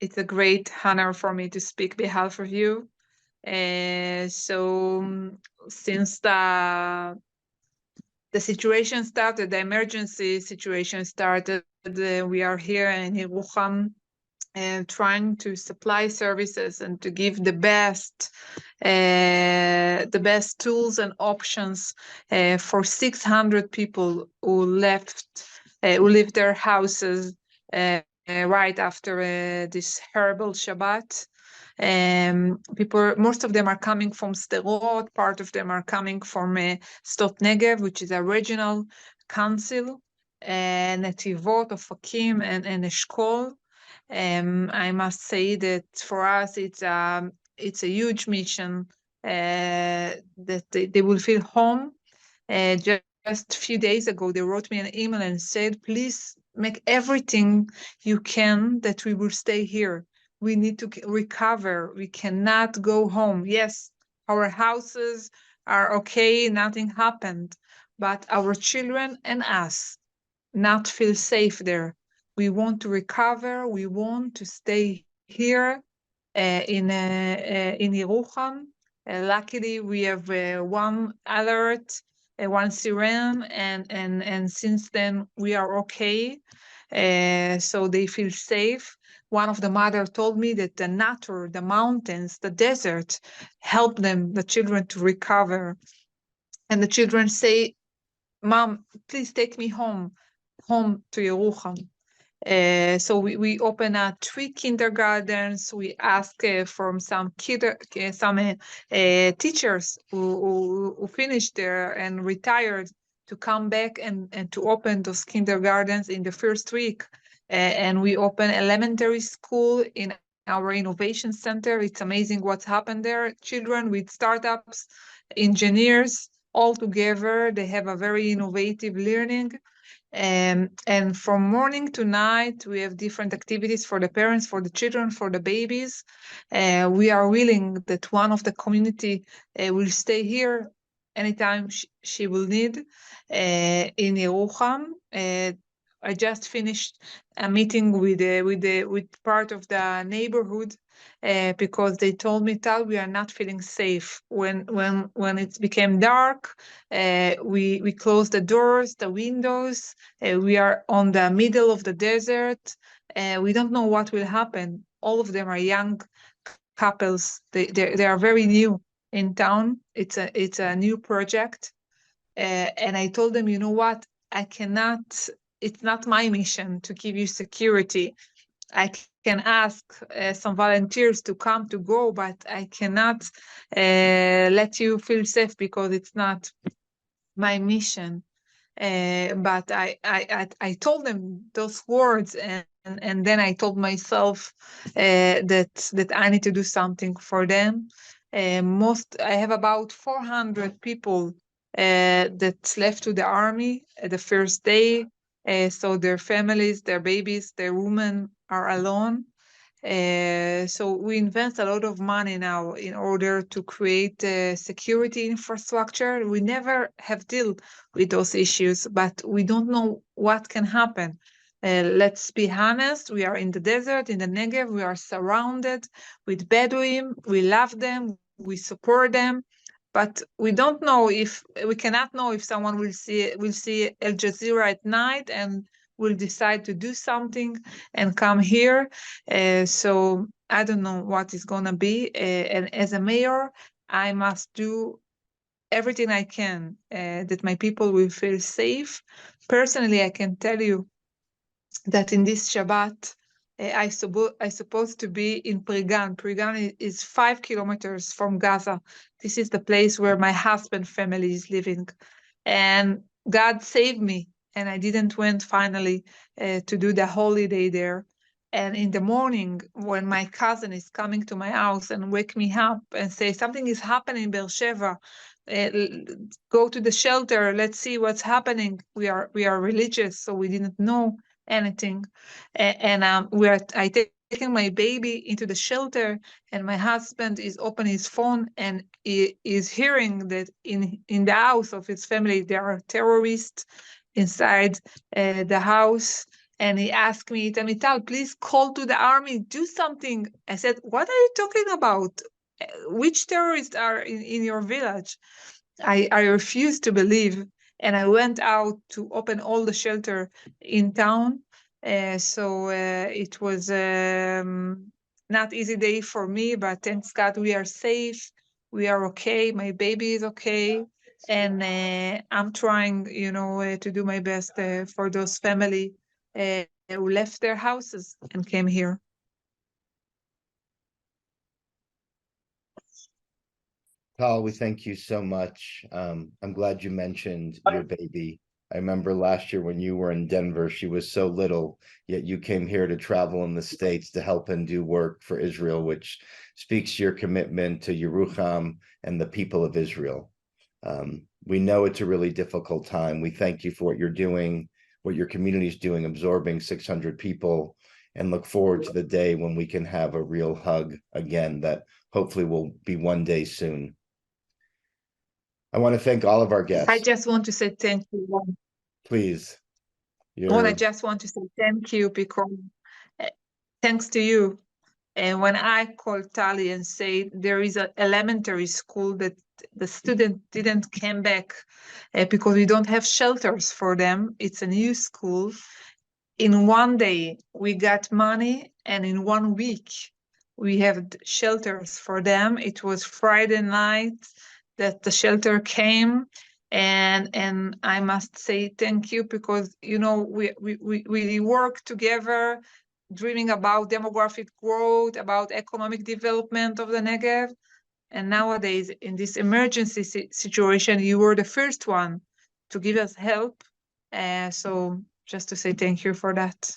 It's a great honor for me to speak behalf of you. Since the situation started, the emergency situation started, we are here in Yerucham and trying to supply services and to give the best tools and options for 600 people who leave their houses right after this horrible Shabbat. Most of them are coming from Sderot, part of them are coming from Sdot Negev, which is a regional council, Netivot, Ofakim, and Eshkol. I must say that for us, it's a huge mission that they will feel home. Just a few days ago, they wrote me an email and said, please make everything you can that we will stay here. We need to recover. We cannot go home. Yes, our houses are okay, nothing happened, but our children and us not feel safe there. We want to recover. We want to stay here in Yerucham. Luckily, we have one alert, one siren, and since then we are okay. So they feel safe. One of the mother told me that the nature, the mountains, the desert, help them, the children, to recover. And the children say, "Mom, please take me home to Yerucham." So we open 3 kindergartens. We ask from some teachers who finished there and retired to come back and to open those kindergartens in the first week. And we open elementary school in our innovation center. It's amazing what's happened there. Children with startups, engineers, all together. They have a very innovative learning. And from morning to night, we have different activities for the parents, for the children, for the babies. We are willing that one of the community will stay here anytime she will need in Yerucham. I just finished a meeting with part of the neighborhood because they told me, Tal, we are not feeling safe. When it became dark, we closed the doors, the windows. We are on the middle of the desert. We don't know what will happen. All of them are young couples. They are very new in town. It's a new project. And I told them, you know what? It's not my mission to give you security. I can ask some volunteers to come to go, but I cannot let you feel safe because it's not my mission. But I told them those words, and then I told myself that I need to do something for them. I have about 400 people that left to the army the first day. So their families, their babies, their women are alone. So we invest a lot of money now in order to create a security infrastructure. We never have dealt with those issues, but we don't know what can happen. Let's be honest, we are in the desert, in the Negev, we are surrounded with Bedouin, we love them, we support them, but we cannot know if someone will see Al Jazeera at night and will decide to do something and come here. So I don't know what is going to be. And as a mayor, I must do everything I can that my people will feel safe. Personally, I can tell you that in this Shabbat, I supposed to be in Prigan. Prigan is 5 kilometers from Gaza. This is the place where my husband family is living. And God saved me, and I didn't went finally to do the holiday there. And in the morning, when my cousin is coming to my house and wake me up and say, something is happening in Beersheba, go to the shelter, let's see what's happening. We are religious, so we didn't know anything. I taking my baby into the shelter, and my husband is opening his phone and he is hearing that in the house of his family there are terrorists inside the house, And he asked me, tell me, Tal, please call to the army, do something. I said, what are you talking about? Which terrorists are in your village? I refused to believe. And I went out to open all the shelter in town. So it was not easy day for me, but thanks God we are safe. We are okay. My baby is okay. And I'm trying, to do my best for those family who left their houses and came here. Tal, we thank you so much. I'm glad you mentioned your baby. I remember last year when you were in Denver, she was so little, yet you came here to travel in the States to help and do work for Israel, which speaks to your commitment to Yerucham and the people of Israel. We know it's a really difficult time. We thank you for what you're doing, what your community is doing, absorbing 600 people, and look forward to the day when we can have a real hug again that hopefully will be one day soon. I want to thank all of our guests. I just want to say thank you. Please. I just want to say thank you because thanks to you. And when I called Tali and said there is an elementary school that the student didn't come back because we don't have shelters for them, it's a new school. In one day, we got money, and in 1 week, we have shelters for them. It was Friday night that the shelter came, and I must say thank you because we work together, dreaming about demographic growth, about economic development of the Negev. And nowadays, in this emergency situation, you were the first one to give us help. So just to say thank you for that.